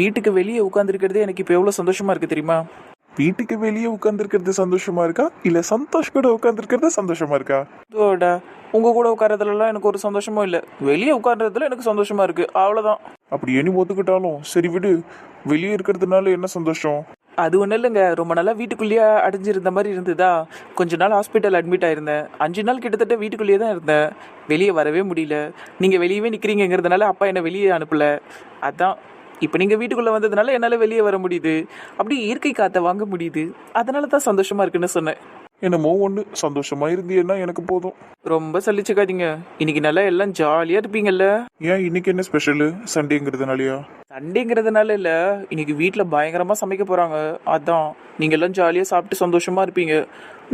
வீட்டுக்கு வெளியே உட்காந்துருக்கிறதே எனக்கு இப்போ எவ்வளோ சந்தோஷமா இருக்கு தெரியுமா? வீட்டுக்கு வெளியே உட்காந்துருக்கிறது சந்தோஷமா இருக்கா இல்ல சந்தோஷ் கூட உட்காந்துருக்கிறது சந்தோஷமா இருக்கா? இதோட உங்க கூட உட்காரதுலலாம் எனக்கு ஒரு சந்தோஷமும் இல்லை, வெளியே உட்கார்றதுல எனக்கு சந்தோஷமா இருக்கு, அவ்வளோதான். அப்படி நீ ஒத்துக்கிட்டாலும் சரி விடு. வெளியே இருக்கிறதுனால என்ன சந்தோஷம்? அது ஒன்றும் இல்லைங்க, ரொம்ப நாளாக வீட்டுக்குள்ளேயே அடைஞ்சிருந்த மாதிரி இருந்ததா. கொஞ்ச நாள் ஹாஸ்பிட்டல் அட்மிட் ஆயிருந்தேன். 5 நாள் கிட்டத்தட்ட வீட்டுக்குள்ளேயே தான் இருந்தேன். வெளியே வரவே முடியல. நீங்கள் வெளியவே நிற்கிறீங்கிறதுனால அப்பா என்னை வெளியே அனுப்பலை. அதான் இப்போ நீங்கள் வீட்டுக்குள்ளே வந்ததுனால என்னால் வெளியே வர முடியுது, அப்படி இயற்கை காற்றை வாங்க முடியுது. அதனால தான் சந்தோஷமா இருக்குன்னு சொன்னேன். என்னமோ ஒன்று சந்தோஷமா இருந்தீன்னா எனக்கு போதும். ரொம்ப சலிச்சுக்காதீங்க, இன்னைக்கு நல்லா எல்லாம் ஜாலியாக இருப்பீங்கல்ல. ஏன் இன்னைக்கு என்ன ஸ்பெஷலு? சண்டேங்கிறதுனாலயா? சண்டேங்கிறதுனால இல்லை, இன்னைக்கு வீட்டில் பயங்கரமாக சமைக்க போகிறாங்க. அதான் நீங்கள் எல்லாம் ஜாலியாக சாப்பிட்டு சந்தோஷமா இருப்பீங்க.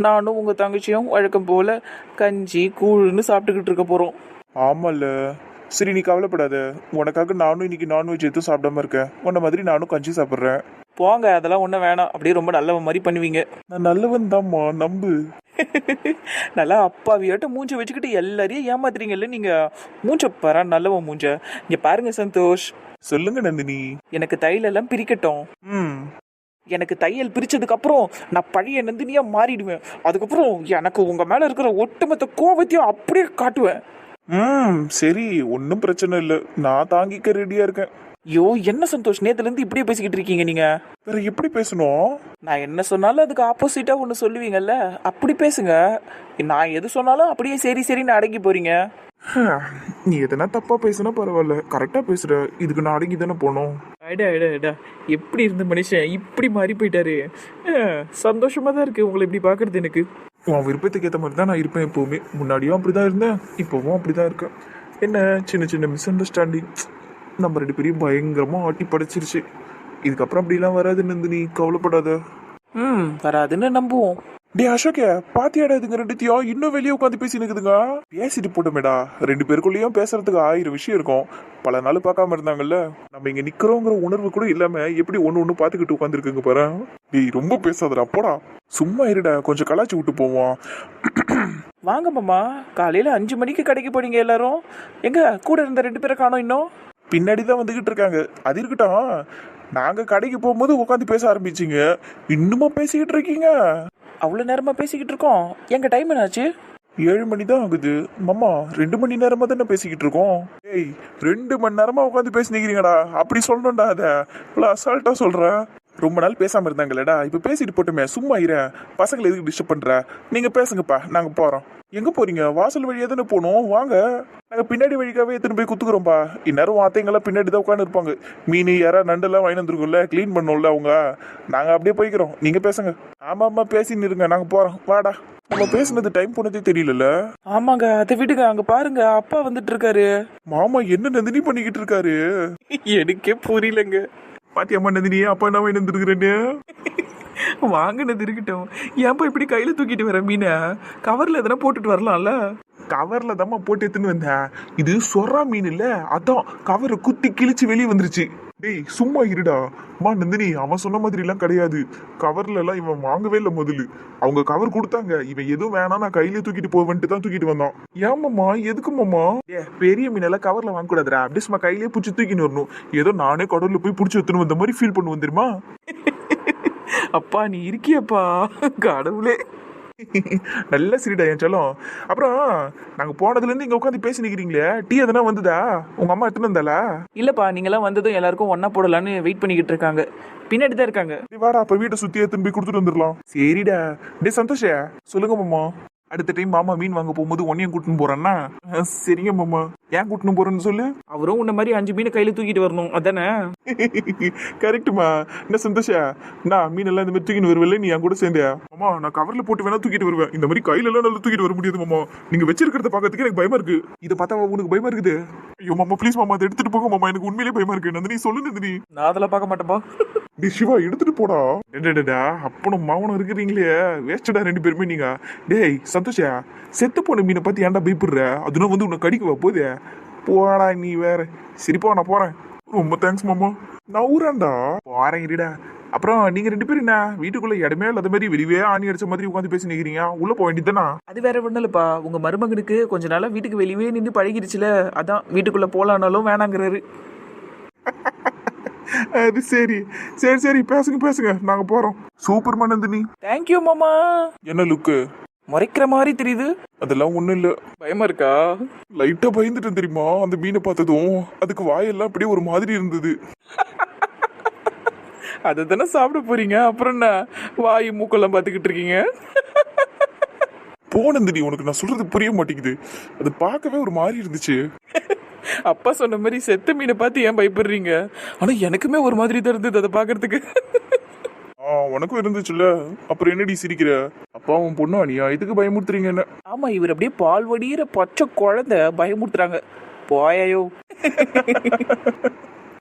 நானும் உங்கள் தங்கச்சியும் வழக்கம் போல் கஞ்சி கூழுன்னு சாப்பிட்டுக்கிட்டு இருக்க போகிறோம். ஆமால. சரி நீ கவலைப்படாத, உனக்காக நானும் இன்னைக்கு நான்வெஜ் எதுவும் சாப்பிடாம இருக்கேன். உன்ன மாதிரி நானும் கஞ்சி சாப்பிட்றேன். போங்க, அதெல்லாம் ஒன்றும் வேணாம், அப்படியே ரொம்ப நல்ல மாதிரி பண்ணுவீங்க. நான் நல்லவன் தான்மா, நம்பு. நல்லா அப்பாவியாட்ட மூஞ்ச வச்சுக்கிட்டு எல்லாரையும் ஏமாத்துறீங்கல்ல நீங்க. மூஞ்ச பாரு, நல்லவன் மூஞ்ச. இங்க பாருங்க சந்தோஷ். சொல்லுங்க நந்தினி. எனக்கு தையலெல்லாம் பிரிக்கட்டும். ம். எனக்கு தையல் பிரிச்சதுக்கு அப்புறம் நான் பழைய நந்தினியா மாறிடுவேன். அதுக்கப்புறம் எனக்கு உங்க மேல இருக்கிற ஒட்டுமொத்த கோபத்தையும் அப்படியே காட்டுவேன். சரி, ஒன்றும் பிரச்சனை இல்லை, நான் தாங்கிக்க ரெடியா இருக்கேன். ஐயோ என்ன சந்தோஷ், நேத்துல இருந்து இப்படியே பேசிக்கிட்டு இருக்கீங்க நீங்க. வேற எப்படி பேசணும்? நான் என்ன சொன்னாலும் அதுக்கு ஆப்போசிட்டா ஒன்று சொல்லுவீங்கல்ல, அப்படி பேசுங்க. நான் எது சொன்னாலும் அப்படியே சரி சரின்னு அடங்கி போறீங்க. நீ எதனா தப்பா பேசுனா பரவாயில்ல, கரெக்டா பேசுற. இதுக்கு நான் அடங்கி தானே போனோம். அடா எப்படி இருந்த மனுஷன் இப்படி மாறி போயிட்டாரு. சந்தோஷமா தான் இருக்கு உங்களை இப்படி பாக்குறது எனக்கு. உன் விருப்பத்துக்கு ஏற்ற மாதிரி தான் நான் இருப்பேன் எப்பவுமே. முன்னாடியும் அப்படிதான் இருந்தேன், இப்போவும் அப்படிதான் இருக்கேன். என்ன சின்ன சின்ன மிஸ் அண்டர்ஸ்டாண்டிங் நம்ம 2 பேரையும் பயங்கரமா ஆட்டி படைச்சிருச்சு. இதுக்கப்புறம் அப்படிலாம் வராது நந்தினி, கவலைப்படாத. வராதுன்னு நம்புவோம். டே அசோகே, பாத்தியாடா இதுங்க ரெண்டுத்தையும் இன்னும் வெளியே உட்காந்து பேசி நிக்குதுங்க. பேசிட்டு போட்டோமேடா, 2 பேருக்குள்ளேயும் பேசுறதுக்கு 1000 விஷயம் இருக்கும். பல நாள் பார்க்காம இருந்தாங்கல்ல, நம்ம இங்க நிக்கிறோங்கிற உணர்வு கூட இல்லாம எப்படி ஒண்ணு பாத்துக்கிட்டு உட்காந்துருக்குங்க பாரு. டேய் ரொம்ப பேசாதடா, போடா. சும்மா இருடா, கொஞ்சம் கலாச்சி விட்டு போவோம். வாங்க மாமா, காலையில 5 மணிக்கு கடைக்கு போனீங்க எல்லாரும், எங்க கூட இருந்த 2 பேரை காணோம் இன்னும்? பின்னாடிதான் வந்துகிட்டு இருக்காங்க. அது இருக்கட்டும், நாங்க கடைக்கு போகும்போது உட்காந்து பேச ஆரம்பிச்சிங்க, இன்னுமா பேசிக்கிட்டு இருக்கீங்க? அவ்வளோ நேரமா பேசிக்கிட்டு இருக்கோம். எங்க டைம் என்னாச்சு? 7 மணி தான் ஆகுது மாமா. 2 மணி நேரமா தானே பேசிக்கிட்டு இருக்கோம். ஏய் 2 மணி நேரமா உட்காந்து பேசினீங்கடா, அப்படி சொல்லணும்டா. அதை இவ்வளோ அசால்ட்டா சொல்ற. ரொம்ப நாள் பேசாம இருந்தாங்களேடா, இப்ப பேசிட்டு போட்டுமே, சும்மா இரு. பசங்களை எதுக்கு டிஸ்டர்ப் பண்ற? நீங்க பேசுங்கப்பா, நாங்க போறோம். எங்க போறீங்க? வாசல் வழியா தானே போகணும், வாங்க. நாங்க பின்னாடி வழிக்காவே எத்தனை போய் குத்துக்குறோம்பா. இந்நேரம் வார்த்தைங்கெல்லாம் பின்னாடி தான் உட்காந்து இருப்பாங்க. மீன் யாரா நண்டெல்லாம் வாங்கி வந்துருக்கும்ல, கிளீன் பண்ணோம்ல அவங்க. நாங்க அப்படியே போய்க்கிறோம், நீங்க பேசுங்க. ஆமா பேசின்னு இருங்க, நாங்க போறோம், வாடா. நம்ம பேசுனது டைம் போனதே தெரியல. ஆமாங்க, அதை விடுங்க, அங்க பாருங்க அப்பா வந்துட்டு இருக்காரு. மாமா என்ன நந்தினி பண்ணிக்கிட்டு இருக்காரு? எனக்கே புரியலங்க. பாத்தியம்மா நந்தினியே, அப்பா என்ன வாங்கி வந்துருக்குறேன்னு. வாங்கினது இருக்கட்டும், ஏன்பா இப்படி கையில தூக்கிட்டு வர மீனை? கவர்ல எதனா போட்டுட்டு வரலாம்ல. கவர்ல தாம்மா போட்டு எடுத்துன்னு வந்தேன். இது சொரா மீன் இல்ல, அதான் கவரை குத்தி கிழிச்சு வெளியே வந்துருச்சு. டேய் சும்மா இருடா. மா நந்தினி, அவன் சொன்ன மாதிரி எல்லாம் கிடையாது. கவர்ல எல்லாம் இவன் வாங்கவே இல்லை முதல்ல. அவங்க கவர் கொடுத்தாங்க, இவன் எதுவும் வேணாம் நான் கையில தூக்கிட்டு போவேன்ட்டு தான் தூக்கிட்டு வந்தான். ஏமாம்மா, எதுக்கு மாமா? பெரிய மீனெல்லாம் கவர்ல வாங்க கூடாதுடா, அப்படியே சும்மா கையிலேயே பிடிச்சி தூக்கின்னு வரணும். ஏதோ நானே கடவுள்ல போய் பிடிச்சி எடுத்துன்னு வந்த மாதிரி ஃபீல் பண்ணுவேன் தெரியுமா? அப்பா நீ இருக்கியப்பா, கடவுளே. நல்ல சிரிடா என் செல்லம். அப்புறம் நாங்க போனதுல இருந்து இங்க உட்காந்து பேசி நிக்கிறீங்களே, டீ எதனா வந்ததா? உங்க அம்மா எடுத்துன்னு வந்தாளா? இல்லப்பா, நீங்களாம் வந்ததும் எல்லாருக்கும் ஒன்னா போடலான்னு வெயிட் பண்ணிக்கிட்டு இருக்காங்க, பின்னாடி தான் இருக்காங்க. வாடா, அப்ப வீட்டை சுத்தி எடுத்துன்னு போய் கொடுத்துட்டு வந்துடலாம். சரிடா. டே சந்தோஷ, சொல்லுங்க மாமா. அடுத்த டைம் மாமா மீன் வாங்க போகும்போது ஒன்னையும் கூட்டின்னு போறேன்னா? சரிங்க மாமா. ஏன் கூட்டின்னு போறேன்னு சொல்லு. அவரும் உன்ன மாதிரி 5 மீனை கையில தூக்கிட்டு வரணும், அதானே? கரெக்டுமா. என்ன சந்தோஷா, நான் மீன் எல்லாம் இந்த மாதிரி தூக்கிட்டு வருவேன், நீ என் கூட சேர்ந்தே. மாமா நான் கவர்ல போட்டு வேணா தூக்கிட்டு வருவேன், இந்த மாதிரி கையில எல்லாம் நல்லா தூக்கிட்டு வர முடியாது மாமா. நீங்க வச்சிருக்கிறத பாக்கிறதுக்கு எனக்கு பயமா இருக்கு. இதை பார்த்தா உனக்கு பயமா இருக்குது? ஐயோ மாமா ப்ளீஸ் மாமா, அதை எடுத்துட்டு போங்க மாமா, எனக்கு உண்மையிலேயே பயமா இருக்கு. நந்தினி சொல்லு நந்தினி. நான் அதெல்லாம் பார்க்க மாட்டேப்பா. டி சிவா, எடுத்துட்டு போடா. டேடா அப்பனும் மாவனும் இருக்கிறீங்களே, வேஸ்டடா 2 பேருமே நீங்க. டேய் சந்தோஷா, செத்து போன மீனை பார்த்து ஏன்டா பயப்படுற? அதுனா வந்து உன்னை கடிக்கவா போதே? போடா நீ வேற. சரிப்பா நான் போறேன். ரொம்ப தேங்க்ஸ் மாமா. நான் ஊராண்டா போறேன், இருடா. அப்புறம் நீங்க 2 பேரும் என்ன வீட்டுக்குள்ள இடமே இல்லாத மாதிரி வெளியே ஆணி அடிச்ச மாதிரி உட்காந்து பேசி நிக்கிறீங்க? உள்ள போக வேண்டியதுதானா? அது வேற ஒண்ணும் இல்லப்பா, உங்க மருமகனுக்கு கொஞ்ச நாளா வீட்டுக்கு வெளியே நின்று பழகிருச்சுல, அதான் வீட்டுக்குள்ள போலானாலும் வேணாங்கிறாரு. அது சரி சரி சரி பேசுங்க பேசுங்க நாங்க போறோம். சூப்பர் நந்தினி. தேங்க்யூ மாமா. என்ன லுக்கு? முறைக்கிற மாதிரி தெரியுது. அதெல்லாம் ஒண்ணும் இல்ல. பயமா இருக்கா? லைட்டா பயந்துட்டேன் தெரியுமா அந்த மீனை பார்த்ததும். அதுக்கு வாயெல்லாம் அப்படியே ஒரு மாதிரி இருந்தது. அதை தானே சாப்பிட போறீங்க, அப்புறம் என்ன வாய் மூக்கெல்லாம் பார்த்துக்கிட்டு இருக்கீங்க? போனந்தினி, உனக்கு நான் சொல்றது புரிய மாட்டேங்குது. அது பார்க்கவே ஒரு மாதிரி இருந்துச்சு. அப்பா சொன்ன மாதிரி செத்த மீனை பார்த்து ஏன் பயப்படுறீங்க? ஆனா எனக்குமே ஒரு மாதிரி தான் இருந்தது அதை பார்க்கறதுக்கு. உனக்கும் இருந்துச்சுல்ல, அப்புறம் என்னடி சிரிக்கிற? அப்பா உன் பொண்ணு அனியா இதுக்கு பயமுறுத்துறீங்க என்ன? ஆமா, இவர் அப்படியே பால் வடிகிற பச்சை குழந்தை பயமுறுத்துறாங்க. போயாயோ.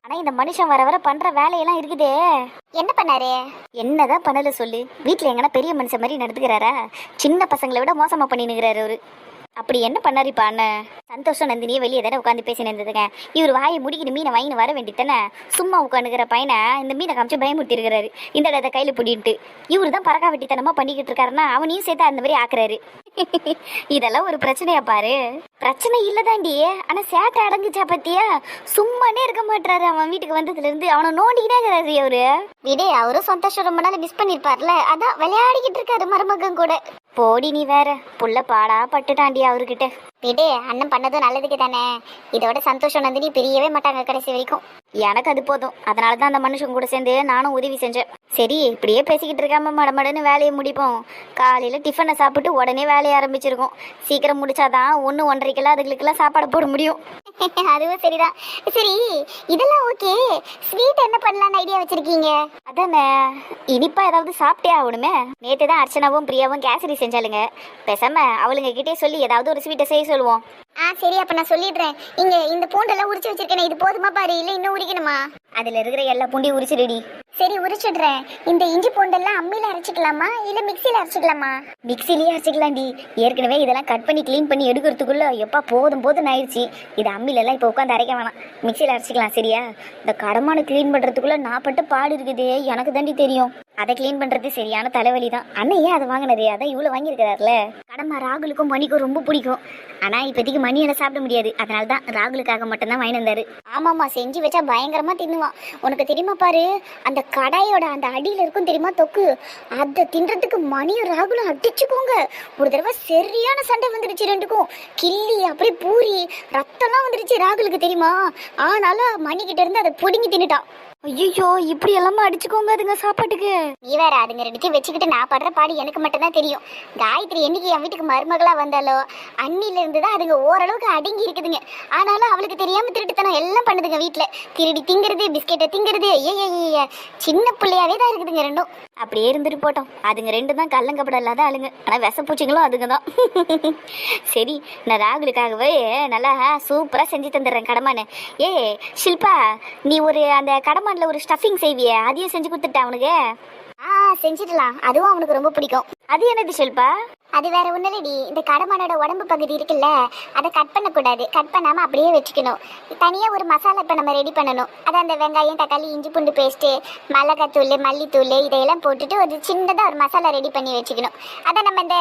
ஆனா இந்த மனுஷன் வர வர பண்ற வேலையெல்லாம் இருக்குதே. என்ன பண்ணாரு? என்னதான் பண்ணல சொல்லு. வீட்டுல எங்கன்னா பெரிய மனுஷன் மாதிரி நடந்துக்கிறாரா? சின்ன பசங்களை விட மோசமா பண்ணினுக்கிறாரு அவரு. அப்படி என்ன பண்ணாரு இப்ப அண்ணன்? சந்தோஷம் நந்தினியே வெளியே தானே உட்காந்து பேசி நின்றுதுங்க. இவர் வாயை முடிக்கிட்டு மீனை வாங்கி வர வேண்டித்தானே. சும்மா உட்காந்துக்கிற பையனை இந்த மீனை காமிச்சு பயமுறுத்தி இருக்கிறாரு. இந்த இடத்த கையில பிடிட்டு இவரு தான் பறக்கா வெட்டித்தனமா பண்ணிக்கிட்டு இருக்காருன்னா அவனையும் சேர்த்து அந்த மாதிரி ஆக்குறாரு. இதெல்லாம் ஒரு பிரச்சனையா பாரு? பிரச்சனை இல்லதாண்டி, ஆனா சேட்டை அடங்குச்சா பத்தியா? சும்மானே இருக்க மாட்டாரு. அவன் வீட்டுக்கு வந்ததுல இருந்து அவனை நோண்டிக்கிட்டே இருக்கிறாரு அவரு. விடு, அவரும் சந்தோஷம் ரொம்ப நாள் மிஸ் பண்ணிருப்பார்ல, அதான் விளையாடிக்கிட்டு இருக்காரு மருமகன் கூட. போடி நீ வேற, புள்ள பாடா பட்டுட்டாண்டி அவர்கிட்ட. விடு, அண்ணன் பண்ணதும் நல்லதுக்கு தானே. இதோட சந்தோஷம் நந்தினி பிரியவே மாட்டாங்க கடைசி வரைக்கும். எனக்கு அது போதும். அதனாலதான் அந்த மனுஷன் கூட சேர்ந்து நானும் உதவி செஞ்சேன். சரி, இப்படியே பேசிக்கிட்டு இருக்காம மடமடன்னு வேலையை முடிப்போம். காலையில டிஃபனை சாப்பிட்டு உடனே வேலையை ஆரம்பிச்சிருக்கோம். சீக்கிரம் முடிச்சாதான் 1-1:30 அதுகளுக்கெல்லாம் சாப்பாடு போட முடியும். அதுவும் சரிதான். சரி, இதெல்லாம் ஓகே. ஸ்வீட் என்ன பண்ணலான்னு ஐடியா வச்சிருக்கீங்க? அதானே, இனிப்பா ஏதாவது சாப்பிட்டே ஆகணுமே. நேற்று தான் அர்ச்சனாவும் பிரியாவும் கேசரி செஞ்சாலுங்க. பேசாம அவளுங்க கிட்டே சொல்லி ஏதாவது ஒரு ஸ்வீட்டை செய்ய சொல்லுவோம். சரி, அப்ப நான் சொல்லிடுறேன். இங்க இந்த பூண்டெல்லாம் உரிச்சு வச்சிருக்கேன், இது போதுமா பாரு, இல்ல இன்னும் உரிக்கணுமா? அதுல இருக்கிற எல்லா பூண்டையும் உரிச்சிடுடி. சரி, உரிச்சிடுறேன். இந்த இஞ்சி பூண்டெல்லாம் அம்மியில அரைச்சிக்கலாமா இல்ல மிக்சியில அரைச்சிக்கலாமா? மிக்சிலேயே அரைச்சிக்கலாம்டி. ஏற்கனவே இதெல்லாம் கட் பண்ணி கிளீன் பண்ணி எடுக்கிறதுக்குள்ள எப்பா போதும் ஆயிடுச்சு. இது அம்மியில எல்லாம் இப்ப உட்காந்து அரைக்க வேணாம், மிக்சியில அரைச்சிக்கலாம். சரியா? இந்த கடமான கிளீன் பண்றதுக்குள்ள நான் பட்ட பாடு இருக்குதே, எனக்கு தாண்டி தெரியும். அதை கிளீன் பண்றது சரியான தலைவலி தான். அண்ணன் ஏன் அதை வாங்கினது? அதான் இவ்வளவு வாங்கியிருக்கிறாருல. கடமா ராகுலுக்கும் மணிக்கும் ரொம்ப பிடிக்கும். ஆனா இப்போதைக்கு மணியெல்லாம் சாப்பிட முடியாது, அதனால தான் ராகுலுக்காக மட்டும்தான் வாங்கி வந்தாரு. ஆமாமா, செஞ்சு வச்சா பயங்கரமா தின்னுவான். உனக்கு தெரியுமா பாரு, அந்த கடாயோட அந்த அடியில இருக்கும் தெரியுமா தொக்கு, அதை தின்றதுக்கு மணியும் ராகுலும் அடிச்சுக்கோங்க. ஒரு தடவை சரியான சண்டை வந்துடுச்சு ரெண்டுக்கும். கிள்ளி அப்படியே பூரி ரத்தம்லாம் வந்துடுச்சு ராகுலுக்கு, தெரியுமா? ஆனாலும் மணி கிட்ட இருந்து அதை பிடுங்கி தின்னுட்டான். ஐயோ, இப்படி எல்லாமே அடிச்சுக்கோங்க அதுங்க சாப்பாட்டுக்கு. நீ வேற, அதுங்க ரெண்டுத்தையும் வச்சுக்கிட்டு நான் படுற பாடு எனக்கு மட்டும்தான் தெரியும். காயத்ரி என்னைக்கு என் வீட்டுக்கு மருமகளா வந்தாலோ அன்னில இருந்துதான் அதுங்க ஓரளவுக்கு அடங்கி இருக்குதுங்க. ஆனாலும் அவளுக்கு தெரியாம திருட்டுத்தனம் எல்லாம் பண்ணுதுங்க. வீட்டுல திருடி திங்கிறது, பிஸ்கெட்டை திங்கிறது. ஏ சின்ன பிள்ளையாவே தான் இருக்குதுங்க ரெண்டும். அப்படியே இருந்துட்டு போட்டோம். அதுங்க ரெண்டு தான் கள்ளங்கப்படம் இல்லாத ஆளுங்க, ஆனா விஷப்பூச்சிங்களும் அதுங்க தான். சரி, நான் ராகுலுக்காகவே நல்லா சூப்பரா செஞ்சு தந்துடுறேன் கடமானு. ஏ ஷில்பா, நீ ஒரு அந்த கடமான்ல ஒரு ஸ்டஃபிங் செய்வியே, அதையும் செஞ்சு கொடுத்துட்டேன் அவனுக்கு. செஞ்சிடலாம், அதுவும் அவனுக்கு ரொம்ப பிடிக்கும். அது என்னது ஷில்பா? அது வேற ஒண்ணு இல்லடி, இந்த கடமானோட உடம்பு பகுதி இருக்குல்ல, அதை கட் பண்ணக்கூடாது. கட் பண்ணாம அப்படியே வச்சுக்கணும். தனியா ஒரு மசாலா இப்போ நம்ம ரெடி பண்ணணும். அது அந்த வெங்காயம், தக்காளி, இஞ்சி பூண்டு பேஸ்ட்டு, மிளகாத்தூள், மல்லித்தூள் இதையெல்லாம் போட்டுட்டு ஒரு சின்னதாக ஒரு மசாலா ரெடி பண்ணி வச்சுக்கணும். அதை நம்ம இந்த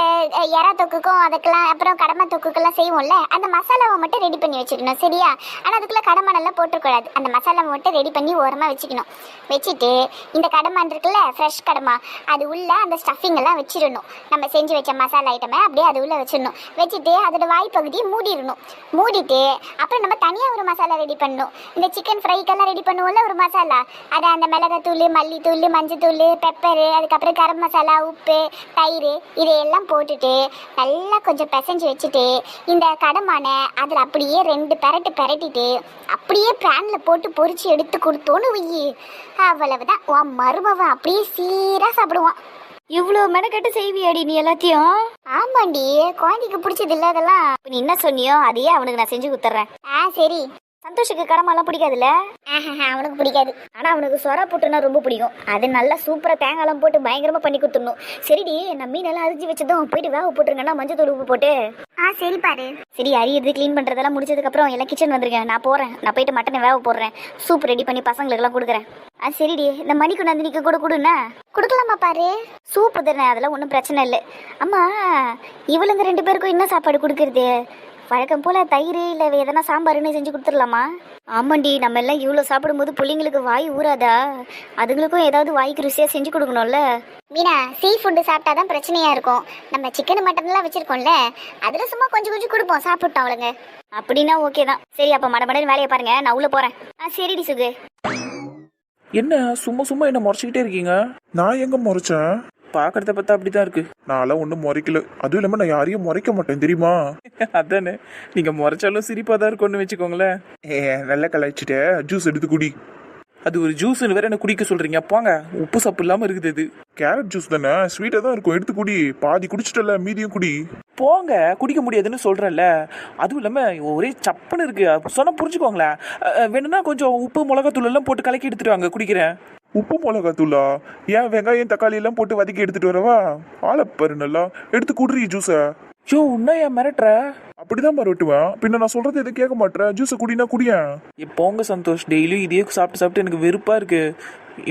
எறா தொக்குக்கும் அதுக்கெல்லாம் அப்புறம் கடமா தொக்குக்கெல்லாம் செய்வோம்ல, அந்த மசாலாவை மட்டும் ரெடி பண்ணி வச்சுக்கணும். சரியா? ஆனால் அதுக்குள்ளே கடமானெல்லாம் போட்டுக்கூடாது. அந்த மசாலாவை மட்டும் ரெடி பண்ணி ஓரமாக வச்சுக்கணும். வச்சுட்டு இந்த கடமான் இருக்குல்ல, ஃப்ரெஷ் கடமா, அது உள்ள அந்த ஸ்டஃபிங் எல்லாம் வச்சிடணும். நம்ம செஞ்சு வச்ச மசாலா ஐட்டமை அப்படியே அது உள்ள வச்சிடணும். வச்சுட்டு அதோட வாய் பகுதியை மூடிடணும். மூடிட்டு அப்புறம் நம்ம தனியாக ஒரு மசாலா ரெடி பண்ணணும். இந்த சிக்கன் ஃப்ரைக்கெல்லாம் ரெடி பண்ணுவோம்ல ஒரு மசாலா, அதை அந்த மிளகாத்தூள், மல்லித்தூள், மஞ்சத்தூள், பெப்பரு, அதுக்கப்புறம் கரம் மசாலா, உப்பு, தயிர் இதையெல்லாம் போட்டுட்டு நல்லா கொஞ்சம் பிசைஞ்சு வச்சுட்டு இந்த கடமான அதில் அப்படியே 2 பெரட்டிட்டு அப்படியே பேனில் போட்டு பொரிச்சு எடுத்து கொடுத்தோன்னு வையி, அவ்வளவுதான் உன் மருமவன் அப்படியே சீராக சாப்பிடுவான். இவ்வளோ மெனக்கட்டு செய்வியாடி நீ எல்லாத்தையும்? ஆமாண்டி, குழந்தைக்கு பிடிச்சது இல்லை அதெல்லாம். நீ என்ன சொன்னியோ அதையே அவனுக்கு நான் செஞ்சு கொடுத்துட்றேன். சரி. சந்தோஷுக்கு கடமெல்லாம் பிடிக்காதுல்ல? அவனுக்கு பிடிக்காது. ஆனால் அவனுக்கு சொரா போட்டுனா ரொம்ப பிடிக்கும். அது நல்லா சூப்பராக தேங்காய்லாம் போட்டு பயங்கரமாக பண்ணி கொடுத்துடணும். சரிடி, நான் மீனெல்லாம் அரிஞ்சு வச்சதும் போயிட்டு வேக போட்டுருங்கன்னா மஞ்சத்தூள் உப்பு போட்டு. சரி பாரு. சரி, அரியிறது க்ளீன் பண்ணுறதெல்லாம் முடிச்சதுக்கப்புறம் எல்லாம் கிச்சன் வந்துருக்கேன். நான் போகிறேன். நான் போயிட்டு மட்டனை வேக போடுறேன். சூப் ரெடி பண்ணி பசங்களுக்கெல்லாம் கொடுக்குறேன். சரிடி, இந்த மணிக்கு நந்தினிக்கு கூட கொடுன்னா கொடுக்கலாமா பாரு? சூப்பு தானே, அதெல்லாம் ஒன்றும் பிரச்சனை இல்லை. அம்மா, இவளுங்க 2 பேருக்கும் என்ன சாப்பாடு கொடுக்குறது? வழக்கம் போல தயிர் இல்லை எதனா சாம்பார்னு செஞ்சு கொடுத்துடலாமா? ஆமாண்டி, நம்ம எல்லாம் இவ்வளோ சாப்பிடும்போது பிள்ளைங்களுக்கு வாய் ஊறாதா? அதுங்களுக்கும் ஏதாவது வாய்க்கு ருசியாக செஞ்சு கொடுக்கணும்ல. மீனா, சீ ஃபுட்டு சாப்பிட்டா தான் பிரச்சனையாக இருக்கும். நம்ம சிக்கன் மட்டன்லாம் வச்சுருக்கோம்ல, அதில் சும்மா கொஞ்சம் கொஞ்சம் கொடுப்போம், சாப்பிட்டோம் அவளுங்க. அப்படின்னா ஓகே தான். சரி, அப்போ மடமடன்னு வேலையை பாருங்க, நான் உள்ளே போகிறேன். சரிடி சுகு. என்ன சும்மா சும்மா என்ன முறைச்சிக்கிட்டே இருக்கீங்க? நான் எங்க முறைச்சேன்? பார்க்கறத பார்த்தா அப்படிதான் இருக்கு. நான்லாம் ஒன்றும் முறைக்கல. அதுவும் இல்லாமல் நான் யாரையும் முறைக்க மாட்டேன் தெரியுமா? அதானே, நீங்க முறைச்சாலும் சிரிப்பா தான் இருக்கும்னு வச்சுக்கோங்களேன். நல்லா கலாய்ச்சிட்ட. ஜூஸ் எடுத்து குடி. அது ஒரு ஜூஸ்னு வேற என்ன குடிக்க சொல்றீங்க? போங்க, உப்பு சப்பு இல்லாம இருக்குது இது. கேரட் ஜூஸ் தானே, ஸ்வீட்டாக தான் இருக்கும். எடுத்து குடி. பாதி குடிச்சிட்டல, மீதியும் குடி. போங்க, குடிக்க முடியாதுன்னு சொல்றேன்ல. அதுவும் இல்லாம ஒரே சப்புன்னு இருக்கு. சொன்னா புரிஞ்சுக்கோங்களேன். வேணும்னா கொஞ்சம் உப்பு மிளகாத்தூள் எல்லாம் போட்டு கலக்கி எடுத்துட்டு வாங்க, குடிக்கிறேன். உப்பு மிளகாத்தூளா? ஏன் வெங்காயம் தக்காளி எல்லாம் போட்டு வதக்கி எடுத்துட்டு வரவா? ஆளப்பாரு நல்லா. எடுத்து குடுறி ஜூஸை. யோ, உன்ன ஏன் மிரட்டுற? அப்படிதான் மறுட்டுவேன். பின்ன நான் சொல்றது எதுவும் கேட்க மாட்டேன். ஜூஸை குடினா குடியேன். போங்க சந்தோஷ், டெய்லியும் இதே சாப்பிட்டு சாப்பிட்டு எனக்கு வெறுப்பா இருக்கு.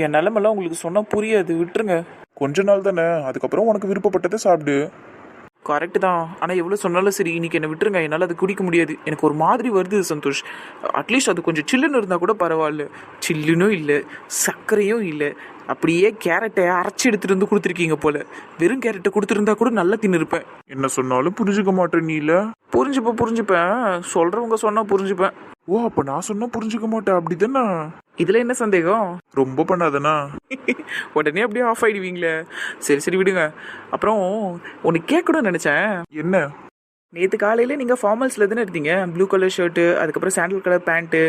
என் நிலைமெல்லாம் உங்களுக்கு சொன்னா புரியாது, விட்டுருங்க. கொஞ்ச நாள் தானே, அதுக்கப்புறம் உனக்கு விருப்பப்பட்டதை சாப்பிடு. கரெக்டு தான், ஆனால் எவ்வளோ சொன்னாலும் சரி, இன்னைக்கு என்னை விட்டுருங்க. என்னால் அது குடிக்க முடியாது. எனக்கு ஒரு மாதிரி வருது சந்தோஷ். அட்லீஸ்ட் அது கொஞ்சம் சில்லுன்னு இருந்தால் கூட பரவாயில்ல. சில்லுனும் இல்லை, சர்க்கரையும் இல்லை. அப்படியே கேரட்டை அரைச்சி எடுத்துகிட்டு வந்து கொடுத்துருக்கீங்க போல. வெறும் கேரட்டை கொடுத்துருந்தா கூட நல்லா தின்னுருப்பேன். என்ன சொன்னாலும் புரிஞ்சுக்க மாட்டேன் நீ. இல்ல புரிஞ்சுப்பேன். சொல்கிறவங்க சொன்னால் புரிஞ்சுப்பேன். ஓ, அப்ப நான் சொன்னா புரிஞ்சுக்க மாட்டேன் அப்படிதானே? இதில் என்ன சந்தேகம்? ரொம்ப பண்ணாதனா? உடனே அப்படியே ஆஃப் ஆகிடுவீங்களே. சரி விடுங்க. அப்புறம் ஒன்று கேட்கணும்னு நினச்சேன். என்ன? நேற்று காலையில் நீங்கள் ஃபார்மல்ஸில் தானே இருந்தீங்க? ப்ளூ கலர் ஷர்ட்டு, அதுக்கப்புறம் sandal colour pant,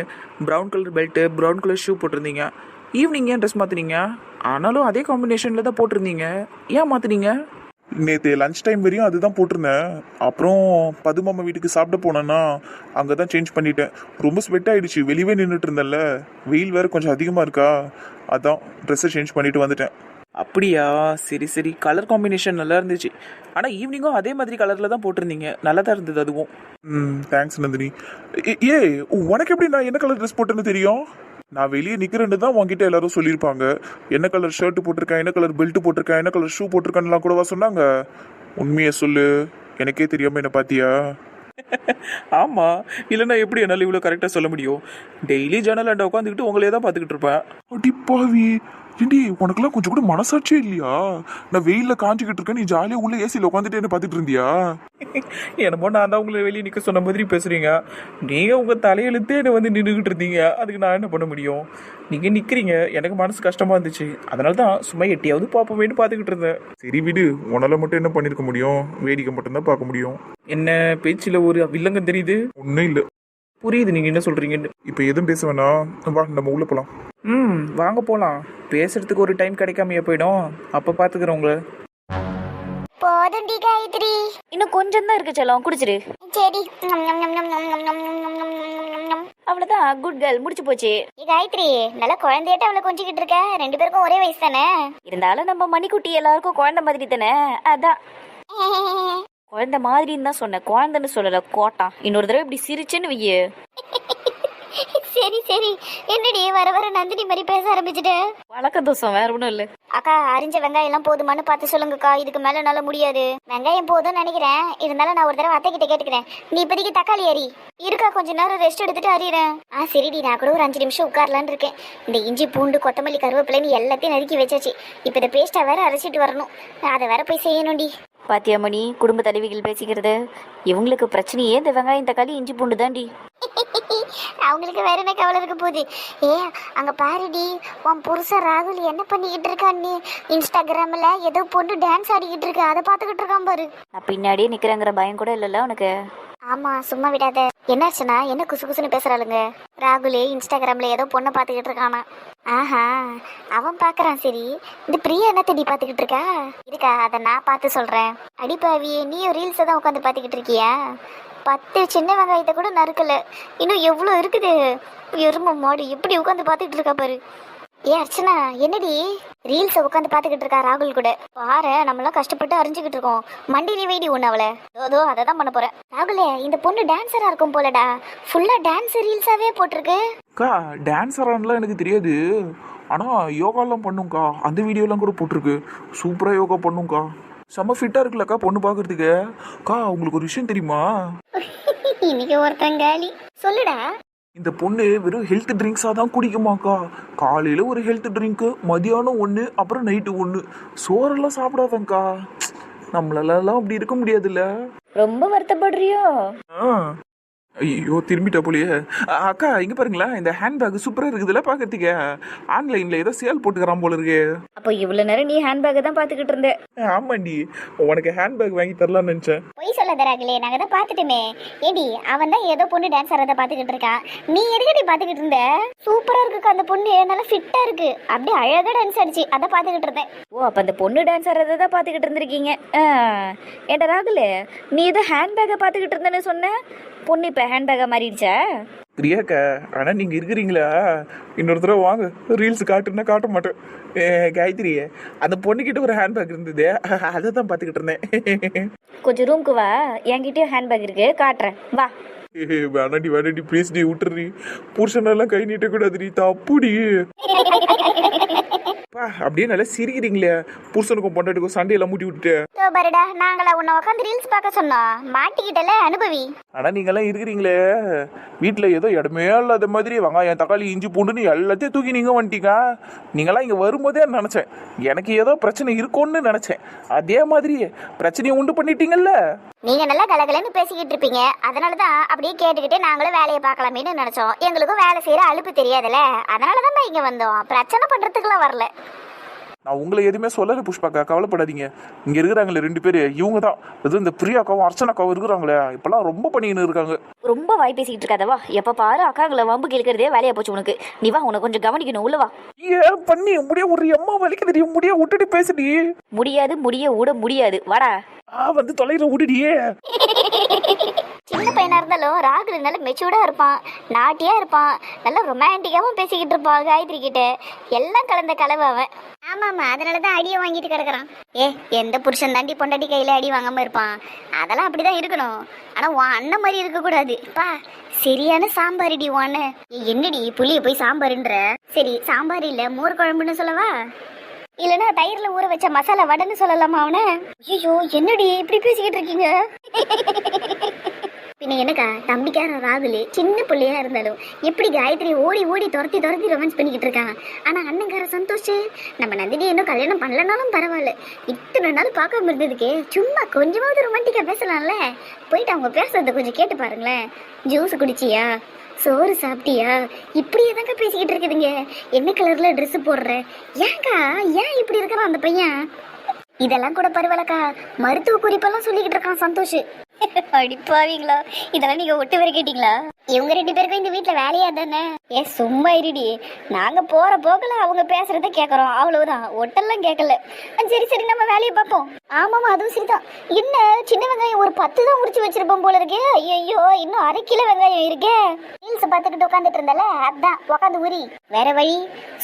brown colour belt, brown colour shoe போட்டிருந்தீங்க. ஈவினிங் ஏன் ட்ரெஸ் மாற்றினீங்க? ஆனாலும் அதே காம்பினேஷனில் தான் போட்டிருந்தீங்க. ஏன் மாற்றினீங்க? நேற்று லஞ்ச் டைம் வரையும் அதுதான் போட்டிருந்தேன். அப்புறம் பதுமாமா வீட்டுக்கு சாப்பிட போனேன்னா அங்கே தான் சேஞ்ச் பண்ணிட்டேன். ரொம்ப ஸ்வெட் ஆயிடுச்சு. வெளியே நின்றுட்டு இருந்தேன்ல, வெயில் வேறு கொஞ்சம் அதிகமாக இருக்கா, அதான் ட்ரெஸ்ஸை சேஞ்ச் பண்ணிட்டு வந்துட்டேன். அப்படியா? சரி. கலர் காம்பினேஷன் நல்லா இருந்துச்சு. ஆனால் ஈவினிங்கும் அதே மாதிரி கலரில் தான் போட்டிருந்தீங்க. நல்லா தான் இருந்தது அதுவும். தேங்க்ஸ் நந்தினி. ஏ, உனக்கு எப்படி நான் என்ன கலர் ட்ரெஸ் போட்டேன்னு தெரியும்? நான் வெளியே நிற்கிறேன்னு தான் உங்ககிட்ட எல்லாரும் சொல்லியிருப்பாங்க. என்ன கலர் ஷர்ட் போட்டிருக்கேன், என்ன கலர் பெல்ட் போட்டிருக்கேன், என்ன கலர் ஷூ போட்டிருக்கேன்லாம் கூடவா சொன்னாங்க? உண்மையை சொல்லு, எனக்கே தெரியாமல் என்ன பார்த்தியா? ஆமாம், இல்லைன்னா எப்படி என்னால் இவ்வளோ கரெக்டாக சொல்ல முடியும்? டெய்லி ஜன்னல் அண்டை உட்காந்துக்கிட்டு உங்களே தான் பார்த்துக்கிட்டு இருப்பேன். அடிப்பாவி, ஏண்டி உனக்கெல்லாம் கொஞ்சம் கூட மனசாட்சியே இல்லையா? நான் வெயிலில் காஞ்சிக்கிட்டு இருக்கேன், நீ ஜாலியாக உள்ள ஏசியில் உட்காந்துட்டு என்ன பார்த்துட்டு இருந்தியா? என்னமோ நான் தான் உங்களை வெளியே நிற்க சொன்ன மாதிரி பேசுகிறீங்க. நீங்கள் உங்கள் தலையெழுத்தே என்னை வந்து நின்றுக்கிட்டு இருந்தீங்க. அதுக்கு நான் என்ன பண்ண முடியும்? நீங்கள் நிற்கிறீங்க, எனக்கு மனசு கஷ்டமாக இருந்துச்சு. அதனால தான் சும்மா எட்டியாவது பார்ப்போமேன்னு பார்த்துக்கிட்டு இருந்தேன். சரி விடு, உன்னால மட்டும் என்ன பண்ணியிருக்க முடியும்? வேடிக்கை மட்டும்தான் பார்க்க முடியும். என்ன பேச்சில் ஒரு வில்லங்கம் தெரியுது? ஒன்றும் இல்லை. புரியுது நீங்கள் என்ன சொல்கிறீங்கன்னு. இப்போ எதுவும் பேச வேணாம், வா நம்ம உள்ள போகலாம். வாங்க போகலாம். பேசுறதுக்கு ஒரு டைம் கிடைக்காமையே போயிடும். அப்போ பார்த்துக்கிறேன் உங்களை. போதுண்டி காயத்ரி, இன்னும் கொஞ்சம் தான் இருக்கு செல்லம், குடிச்சிரு. சரி, அவ்வளவுதான். குட் கேர்ள், முடிச்சு போச்சு. காயத்ரி, நல்லா குழந்தையாட்ட அவளை கொஞ்சிக்கிட்டு இருக்க. 2 பேருக்கும் ஒரே வயசு தானே? இருந்தாலும் நம்ம மணிக்குட்டி எல்லாருக்கும் குழந்தை மாதிரி தானே, அதான். குழந்தை மாதிரின்னு தான் சொன்னேன், குழந்தைன்னு சொல்லல. கோட்டான், இன்னொரு தடவை இப்படி சிரிச்சுன்னு வையே. சரி, என்னடி வர வர நந்தினி மாதிரி பேச ஆரம்பிச்சுட்டு? வழக்க தோசம், வேற ஒன்றும் இல்லை. அக்கா, அரிஞ்ச வெங்காயம் எல்லாம் போதுமானு பார்த்து சொல்லுங்கக்கா. இதுக்கு மேல என்னால முடியாது. வெங்காயம் போதும்னு நினைக்கிறேன். இருந்தாலும் நான் ஒரு தடவை அத்தை கிட்ட கேட்டுக்கிறேன். நீ இப்போதைக்கு தக்காளி அரி இருக்கா, கொஞ்ச நேரம் ரெஸ்ட் எடுத்துட்டு அறிறேன். சரிடி, நான் கூட ஒரு 5 நிமிஷம் உட்காரலான்னு இருக்கேன். இந்த இஞ்சி பூண்டு கொத்தமல்லி கருவேப்பிலைன்னு எல்லாத்தையும் நறுக்கி வச்சாச்சு. இப்போ இந்த பேஸ்ட்டை வேற அரைச்சிட்டு வரணும். அதை வேற போய் செய்யணும்டி. பாத்தியா மணி, குடும்ப தலைவிகள் பேசிக்கிறது. இவங்களுக்கு பிரச்சனையே இந்த வெங்காயம் தக்காளி இஞ்சி பூண்டு தாண்டி. அவங்களுக்கு வேற என்ன கவலை இருக்க போகுது? அங்க பாருடி, உன் புருஷன் ராகுல் என்ன பண்ணிக்கிட்டு இருக்கான்னு இன்ஸ்டாகிராம்ல ஏதோ பொண்ணு டான்ஸ் ஆடிக்கிட்டு இருக்கு, அதை பாத்துக்கிட்டு இருக்கான் பாரு. நான் பின்னாடியே நிக்கிறேங்கிற பயம் கூட இல்லல்ல உனக்கு? ஆமா, சும்மா விடாத. என்னாச்சுன்னா என்ன குசு குசுன்னு பேசுறாளுங்க? ராகுலே இன்ஸ்டாகிராம்ல ஏதோ பொண்ணை பாத்துக்கிட்டு இருக்கானா? ஆஹா, அவன் பாக்குறான். சரி, இந்த பிரியா என்ன தேடி பாத்துக்கிட்டு இருக்கா? அதை நான் பார்த்து சொல்றேன். அடிப்பாவி, நீயும் ரீல்ஸை தான் உட்காந்து பாத்துக்கிட்டு இருக்கியா? 10 சின்ன வெங்காயத்தை கூட நறுக்கல, இன்னும் எவ்வளோ இருக்குது. எரும மாடு எப்படி உட்காந்து பார்த்துக்கிட்டு இருக்கா பாரு. அர்ச்சனா, என்னடி ரீல்ஸை உட்காந்து பார்த்துக்கிட்டு இருக்கா ராகுல் கூட? பாரு, நம்மளாம் கஷ்டப்பட்டு அறிஞ்சுக்கிட்டு இருக்கோம். மண்டினி வைடி ஒன்று அவளை. அதோ அதை தான் பண்ண போறேன். ராகுலே, இந்த பொண்ணு டான்ஸரா இருக்கும் போலடா. ஃபுல்லா டான்ஸ் ரீல்ஸாவே போட்டிருக்கு. அக்கா, டான்ஸரான்லாம் எனக்கு தெரியாது. ஆனால் யோகாலாம் பண்ணுங்கக்கா. அந்த வீடியோலாம் கூட போட்டிருக்கு. சூப்பராக யோகா பண்ணுங்கக்கா. செம்ம ஃபிட்டாக இருக்குல்லக்கா பொண்ணு பார்க்குறதுக்கு. அக்கா, உங்களுக்கு ஒரு விஷயம் தெரியுமா? இன்னைக்கு ஒருத்தங்காலி சொல்லுடா. இந்த பொண்ணு வெறும் ஹெல்த் ட்ரிங்க்ஸாக தான் குடிக்குமாக்கா. காலையில் ஒரு ஹெல்த் ட்ரிங்க்கு, மதியானம் ஒன்று, அப்புறம் நைட்டு ஒன்று. சோறெல்லாம் சாப்பிடாதங்க்கா. நம்மளாலலாம் அப்படி இருக்க முடியாதுல்ல. ரொம்ப வருத்தப்படுறியோ? ஆ ஐயோ திரும்பிட்டா போலியே. அக்கா இங்க பாருங்களேன், இந்த ஹேண்ட்பேக் சூப்பரா இருக்குதுல்ல பாக்கிறதுக்கு. ஆன்லைன்ல ஏதோ சேல் போட்டுக்கிறான் போல இருக்கு. அப்போ இவ்வளவு நேரம் நீ ஹேண்ட்பேக்கை தான் பாத்துக்கிட்டு இருந்த? ஆமாண்டி, உனக்கு ஹேண்ட்பேக் வாங்கி தரலாம்னு நினைச்சேன். பொய் சொல்லாதராங்களே, நாங்க தான் பாத்துட்டுமே. ஏடி அவன் தான் ஏதோ பொண்ணு டான்ஸ் ஆடுறத பாத்துக்கிட்டு இருக்கான், நீ எதுக்கடி பாத்துக்கிட்டு இருந்த? சூப்பரா இருக்கு அந்த பொண்ணு, நல்லா ஃபிட்டா இருக்கு, அப்படியே அழகா டான்ஸ் ஆடிச்சு, அத பாத்துக்கிட்டு இருந்தேன். ஓ அப்ப அந்த பொண்ணு டான்ஸ் ஆடுறத தான் பாத்துக்கிட்டு இருந்திருக்கீங்க. ஏண்டா ராகுலே, நீ ஏதோ ஹேண்ட்பேக்கை பாத்துக்கிட்டு இருந்தேன்னு சொன்ன, பொண்ணு இப்ப ஹேண்ட்பேக்கா மாறிடுச்சா? பிரியாக்கா, ஆனா நீங்க இருக்கிறீங்களா, இன்னொரு தடவை வாங்க, ரீல்ஸ் காட்டுன்னா காட்ட மாட்டேன். காயத்ரி, அந்த பொண்ணுகிட்ட ஒரு ஹேண்ட்பேக் இருந்தது, அதை தான் பார்த்துக்கிட்டு இருந்தேன். கொஞ்சம் ரூம்க்கு வா, என்கிட்டயும் ஹேண்ட்பேக் இருக்கு, காட்டுறேன் வா. வேணாடி ப்ளீஸ் டி விட்டுறி. புருஷனெல்லாம் கை நீட்ட கூடாதுடி, தப்புடி. அப்படியே நல்லா சிரிக்கிறீங்களே, புருஷனுக்கும் பொண்டாட்டுக்கும் சண்டையெல்லாம் மூட்டி விட்டுட்டு. பாருடா, நாங்களா உன்னை உட்காந்து ரீல்ஸ் பார்க்க சொன்னோம், மாட்டிக்கிட்டல அனுபவி. ஆனா நீங்க எல்லாம் இருக்கிறீங்களே வீட்டுல, ஏதோ இடமே இல்லாத மாதிரி வெங்காயம் தக்காளி இஞ்சி பூண்டுன்னு எல்லாத்தையும் தூக்கி நீங்க வந்துட்டீங்க. நீங்களாம் இங்க வரும்போதே நினைச்சேன் எனக்கு ஏதோ பிரச்சனை இருக்கும்னு நினைச்சேன். அதே மாதிரி பிரச்சனையை உண்டு பண்ணிட்டீங்கல்ல. நீங்க நல்லா கலகலன்னு பேசிக்கிட்டு இருப்பீங்க, அதனாலதான் அப்படியே கேட்டுக்கிட்டே நாங்களும் வேலையை பார்க்கலாமேன்னு நினைச்சோம். எங்களுக்கும் வேலை செய்யற அலுப்பு தெரியாதுல்ல, அதனாலதான் இங்க வந்தோம், பிரச்சனை பண்றதுக்குலாம் வரல. நான் உங்களை எதுவுமே சொல்லல புஷ்பாக்கா, கவலைப்படாதீங்க. இங்க இருக்கிறாங்களே 2 பேரு, இவங்க தான். எதுவும் இந்த பிரியாக்காவும் அர்ச்சனாக்காவும் இருக்கிறாங்களே, இப்பெல்லாம் ரொம்ப பண்ணின்னு இருக்காங்க. ரொம்ப வாய் பேசிக்கிட்டு இருக்காதவா, எப்ப பாரு அக்காங்களை வம்பு கிழக்கிறதே வேலையா போச்சு உனக்கு. நீ வா, உனக்கு கொஞ்சம் கவனிக்கணும், உள்ளவா. ஏன் பண்ணி முடிய ஒரு அம்மா வலிக்கு தெரியும், முடிய விட்டுட்டு பேசுடி. முடியாது, முடிய விட முடியாது, வாடா. வந்து தொலைல விடுடியே. சின்ன பையனா இருந்தாலும் ராகுல் நல்ல மெச்சூர்டா இருப்பான், நாட்டியா இருப்பான், நல்லா ரொமான்டிக்காவும் பேசிக்கிட்டு இருப்பான் காயத்ரி கிட்ட. எல்லாம் கலந்த கலவை அவன். ஆமாமா, அதனாலதான் அடியை வாங்கிட்டு கிடக்குறான். எந்த புருஷன் தாண்டி பொண்டாட்டி கையில அடி வாங்காம இருப்பான்? அதெல்லாம் அப்படிதான் இருக்கணும். ஆனா உன் அண்ணன் மாதிரி இருக்க கூடாது பா. சரியான சாம்பார் அடி வான்னு. என்னடி புளிய போய் சாம்பாருன்ற? சரி சாம்பார் இல்ல மோர் குழம்புன்னு சொல்லவா, இல்லனா தயிர்ல ஊற வச்ச மசாலா வடைன்னு சொல்லலாமா அவனை? ஐயோ என்னடி இப்படி பேசிக்கிட்டு இருக்கீங்க? பின்ன எனக்கா தம்பிக்கார ராகுல் சின்ன பிள்ளையா இருந்தாலும் எப்படி காயத்ரி ஓடி ஓடி துரத்தி துரத்தி ரொமான்ஸ் பண்ணிக்கிட்டு இருக்கான். ஆனா அண்ணங்கார சந்தோஷ், நம்ம நந்தினி இன்னும் கல்யாணம் பண்ணலனாலும் பரவாயில்ல, இத்தனை நாள் பார்க்காம இருந்ததுக்கு சும்மா கொஞ்சமாவது ரொமான்டிக்கா பேசலாம்ல. போயிட்டு அவங்க பேசுறத கொஞ்சம் கேட்டு பாருங்களேன். ஜூஸ் குடிச்சியா, சோறு சாப்பிட்டியா, இப்படியே தாங்க பேசிக்கிட்டு இருக்குதுங்க. என்ன கலர்ல ட்ரெஸ் போடுற, ஏங்கா ஏன் இப்படி இருக்கிறான் அந்த பையன்? இதெல்லாம் கூட பரவாயில்லக்கா, மருத்துவ குறிப்பெல்லாம் சொல்லிக்கிட்டு இருக்கான் சந்தோஷ். அடிப்பாவீங்களா, இதெல்லாம் நீங்க ஒட்டு வரை கேட்டீங்களா? இவங்க 2 பேருக்கும் இந்த வீட்டுல வேலையா தானே? சும்மா இருடி, நாங்க போற போக்கல அவங்க பேசுறத கேக்குறோம், அவ்வளவுதான், ஒட்டெல்லாம் கேட்கல. சரி சரி நம்ம வேலையை பார்ப்போம். ஆமாமா அதுவும் சரிதான். என்ன சின்ன வெங்காயம் ஒரு 10 தான் உரிச்சு வச்சிருப்போம் போல இருக்கே. ஐயோ இன்னும் 1/2 கிலோ வெங்காயம் இருக்கே. ரீல்ஸ் பார்த்துக்கிட்டு உட்காந்துட்டு இருந்தால, அதான் உட்காந்து உரி. வேற வழி,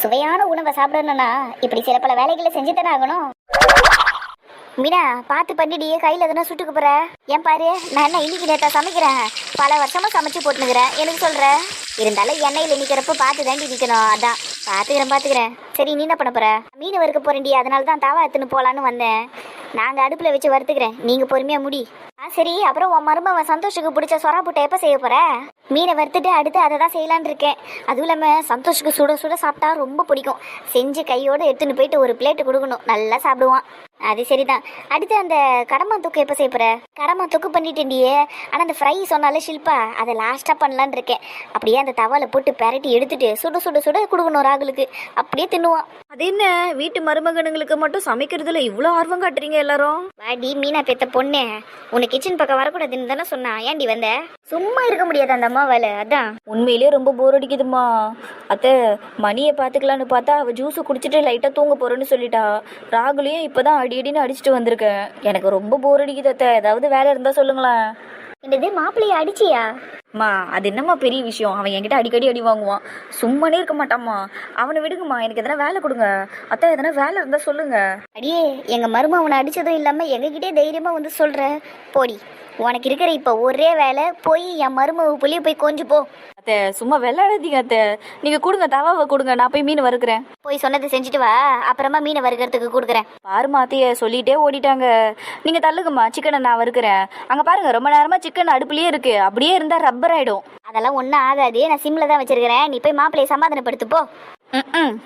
சுவையான உணவை சாப்பிடணும்னா இப்படி சில பல வேலைகளை செஞ்சுதானே ஆகணும். மீனா பார்த்து பண்ணிடியே, கையில் எதுனா சுட்டுக்கு போற. ஏன் பாரு, நான் என்ன இன்னைக்கு நேரத்தை சமைக்கிறேன், பல வருஷமா சமைச்சு போட்டுனுக்கிறேன், எனக்கு சொல்ற. இருந்தாலும் எண்ணெயில் நிற்கிறப்ப பார்த்து தாண்டி நிற்கணும், அதான் பார்த்துக்கிறேன். சரி நீ என்ன பண்ண போற? மீன் வறுக்க போறேன்டி, அதனால தான் தாவா எடுத்துன்னு போகலான்னு வந்தேன். நாங்கள் அடுப்பில் வச்சு வறுத்துக்கிறேன், நீங்கள் பொறுமையாக முடி. சரி அப்புறம் உன் மருமவன் சந்தோஷுக்கு பிடிச்ச சொரா புட்டை எப்போ செய்ய போற? மீனை வறுத்துட்டு அடுத்து அதை தான் செய்யலான்னு இருக்கேன். அதுவும் இல்லாமல் சந்தோஷுக்கு சுட சுட சாப்பிட்டா ரொம்ப பிடிக்கும். செஞ்சு கையோடு எடுத்துன்னு போயிட்டு ஒரு பிளேட்டு கொடுக்கணும், நல்லா சாப்பிடுவான். அது சரிதான். அடுத்து அந்த கடமா தொக்கு எப்போ செய்ய போற? கடமா தொக்கு பண்ணிட்டேன்டியே, ஆனால் அந்த ஃப்ரை சொன்னாலே ஷில்பா, அதை லாஸ்ட்டாக பண்ணலான்னு இருக்கேன். அப்படியே அந்த தவால போட்டு பெரட்டி எடுத்துட்டு சுட சுட சுட கொடுக்கணும் ராகுலுக்கு, அப்படியே தின்னுவான். அது என்ன வீட்டு மருமகனுங்களுக்கு மட்டும் சமைக்கிறதுல இவ்வளோ ஆர்வம் காட்டுறீங்க எல்லாரும்? வாடி மீனா பெத்த பொண்ணு, உன்னை கிச்சன் பக்கம் வரக்கூடாதுன்னு தானே சொன்னா, ஏன்டி வந்த? சும்மா இருக்க முடியாது அந்த அம்மா வேலை, அதான். உண்மையிலேயே ரொம்ப போர் அடிக்குதுமா அத்தை. மணியை பார்த்துக்கலான்னு பார்த்தா அவள் ஜூஸை குடிச்சிட்டு லைட்டாக தூங்க போறேன்னு சொல்லிட்டா. ராகுலையும் இப்போதான் அடின்னு அடிச்சுட்டு வந்திருக்கேன். எனக்கு ரொம்ப போர் அடிக்குது அத்தை, ஏதாவது வேலை இருந்தா சொல்லுங்களேன். என்னது மாப்பிள்ளைய அடிச்சியா? மா அது என்னம்மா பெரிய விஷயம், அவன் என்கிட்ட அடிக்கடி அடி வாங்குவான், சும்மானே இருக்க மாட்டாம்மா. அவனை விடுங்கம்மா, எனக்கு எதனா வேலை கொடுங்க அத்தை, எதனா வேலை இருந்தா சொல்லுங்க. அடியே எங்க மரும அவனை அடிச்சதும் இல்லாம எங்ககிட்டே தைரியமா வந்து சொல்ற, போடி உனக்கு இருக்கிற இப்போ ஒரே வேலை போய் என் மருமக புள்ளிய போய் கொஞ்சு போ. அத்தை சும்மா விளையாடாதீங்க அத்தை. நீங்கள் கொடுங்க, தவாவை கொடுங்க, நான் போய் மீன் வறுக்கிறேன். போய் சொன்னதை செஞ்சுட்டு வா, அப்புறமா மீனை வறுக்கிறதுக்கு கொடுக்குறேன். பாருமா அத்தைய சொல்லிட்டே ஓடிட்டாங்க. நீங்கள் தள்ளுங்கம்மா, சிக்கனை நான் வறுக்கிறேன். அங்கே பாருங்க, ரொம்ப நேரமாக சிக்கன் அடுப்புலேயே இருக்கு. அப்படியே இருந்தால் ரப்பர் ஆகிடும். அதெல்லாம் ஒன்றும் ஆகாது, நான் சிம்மில் தான் வச்சிருக்கிறேன். நீ போய் மாப்பிள்ளையை சமாதானப்படுத்து போ.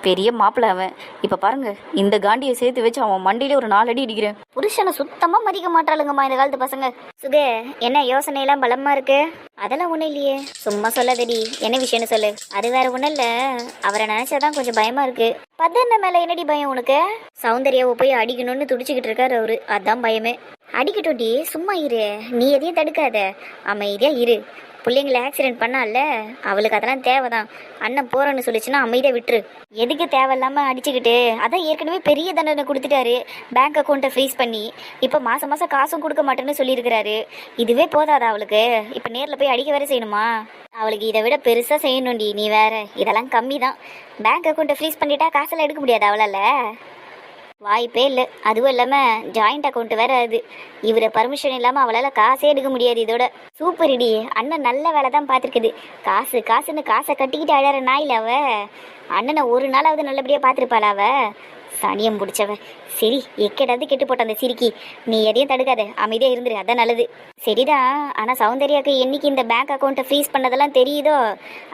பெரிய மாப்பிள்ளை அவன். இப்போ பாருங்க, இந்த காண்டியை சேர்த்து வச்சு அவன் மண்டியிலே ஒரு 4 அடி அடிக்கிறேன். புருஷனை சுத்தமா மதிக்க மாட்டாளுங்கம்மா இந்த காலத்து பசங்க. சுகே, என்ன யோசனை எல்லாம் பலமா இருக்கு? அதெல்லாம் ஒண்ணும் இல்லையே, சும்மா சொல்லாதடி. என்ன விஷயம்னு சொல்லு. அது வேற ஒண்ணும் இல்ல, அவரை நினைச்சாதான் கொஞ்சம் பயமா இருக்கு. பதன்ன மேல என்னடி பயம் உனக்கு? சௌந்தர்யாவை போய் அடிக்கணும்னு துடிச்சுக்கிட்டு இருக்காரு அவரு, அதான் பயமே. அடிக்கட்டும்டி, சும்மா இரு, நீ எதையும் தடுக்காத, அமைதியா இரு. பிள்ளைங்களை ஆக்சிடென்ட் பண்ணால, அவளுக்கு அதெல்லாம் தேவைதான். அண்ணன் போறேன்னு சொல்லிச்சுன்னா அமைதியாக விட்டுரு. எதுக்கு தேவையில்லாம அடிச்சுக்கிட்டு? அதான் ஏற்கனவே பெரிய தண்டனை கொடுத்துட்டாரு, பேங்க் அக்கௌண்ட்டை ஃப்ரீஸ் பண்ணி. இப்போ மாசம் மாசம் காசும் கொடுக்க மாட்டேன்னு சொல்லியிருக்கிறாரு. இதுவே போதாதா அவளுக்கு? இப்போ நேரில் போய் அடிக்க வேற செய்யணுமா? அவளுக்கு இதை விட பெருசாக செய்யணும்டி. நீ வேற, இதெல்லாம் கம்மி தான். பேங்க் அக்கௌண்ட்டை ஃப்ரீஸ் பண்ணிட்டா காசெல்லாம் எடுக்க முடியாது அவளால, வாய்ப்பே இல்லை. அதுவும் இல்லாமல் ஜாயிண்ட் அக்கௌண்ட் வேற அது. இவரை பர்மிஷன் இல்லாமல் அவளால் காசே எடுக்க முடியாது. இதோட சூப்பர் இடி, அண்ணன் நல்ல வேலை தான் பார்த்துருக்குது. காசு காசுன்னு காசை கட்டிக்கிட்டு அழற நாயில் அவ. அண்ணனை ஒரு நாளாவது நல்லபடியாக பார்த்துருப்பாள் அவ. சனியம் பிடிச்சவ. சரி, எக்கடாவது கெட்டு போட்ட அந்த சிரிக்கி. நீ எதையும் தடுக்காத, அமைதியாக இருந்துரு, அதான் நல்லது. சரிதான், ஆனால் சௌந்தர்யாவுக்கு என்னைக்கு இந்த பேங்க் அக்கௌண்ட்டை ஃப்ரீஸ் பண்ணதெல்லாம் தெரியுதோ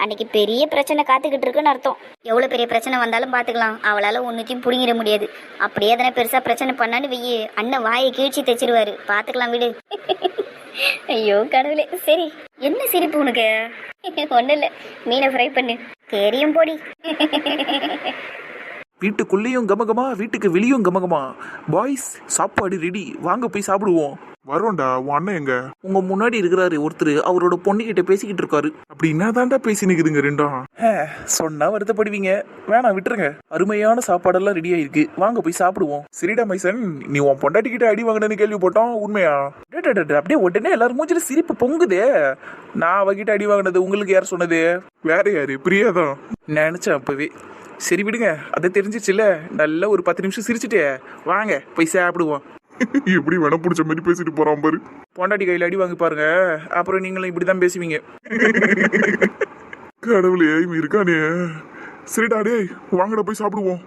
அன்னைக்கு பெரிய பிரச்சனை காத்துக்கிட்டு இருக்குன்னு அர்த்தம். எவ்வளோ பெரிய பிரச்சனை வந்தாலும் பார்த்துக்கலாம், அவளால் ஒன்றுத்தையும் பிடிங்கிட முடியாது. அப்படியே அதனை பெருசாக பிரச்சனை பண்ணான்னு வெய்யி, அண்ணன் வாயை கீழ்ச்சி தைச்சிருவாரு. பார்த்துக்கலாம் விடு. ஐயோ கடவுளே. சரி, என்ன சிரிப்பு உனக்கு? ஒன்றும் இல்லை, மீனை ஃப்ரை பண்ணு. தெரியும் போடி. வீட்டுக்குள்ளேயும் கமகமா, வீட்டுக்கு வெளியும் கமகமா. பாய்ஸ், சாப்பாடு ரெடி, வாங்க போய் சாப்பிடுவோம். வரோம்டா. உன் அண்ணன் எங்க? உங்க முன்னாடி இருக்கிறாரு ஒருத்தர், அவரோட பொண்ணுகிட்ட பேசிக்கிட்டு இருக்காரு. அப்படி என்ன தாண்டா பேசி நிக்குதுங்க ரெண்டும்? சொன்னா வருத்தப்படுவீங்க, வேணாம் விட்டுருங்க. அருமையான சாப்பாடெல்லாம் ரெடி ஆயிருக்கு, வாங்க போய் சாப்பிடுவோம். சரிடா மைசன், நீ உன் பொண்டாட்டி கிட்ட அடி வாங்கினு கேள்விப்பட்டோம், உண்மையா? அப்படியே உடனே எல்லாரும் மூஞ்சில சிரிப்பு பொங்குதே. நான் அவகிட்ட அடி வாங்கினது உங்களுக்கு யார் சொன்னது? வேற யாரு? பிரியாதான். நினைச்சேன் அப்பவே. சரி விடுங்க, அதை தெரிஞ்சிச்சுல. நல்ல ஒரு 10 நிமிஷம் சிரிச்சுட்டே வாங்க போய் சாப்பிடுவோம். எப்படி வேணா பிடிச்ச மாதிரி பேசிட்டு போறான் பாரு. பொண்டாட்டி கையில் அடி வாங்கி பாருங்க, அப்புறம் நீங்களும் இப்படிதான் பேசுவீங்க. கடவுளே, இவன் இருக்கானே. சரிடா டேய், வாங்கடா போய் சாப்பிடுவோம்.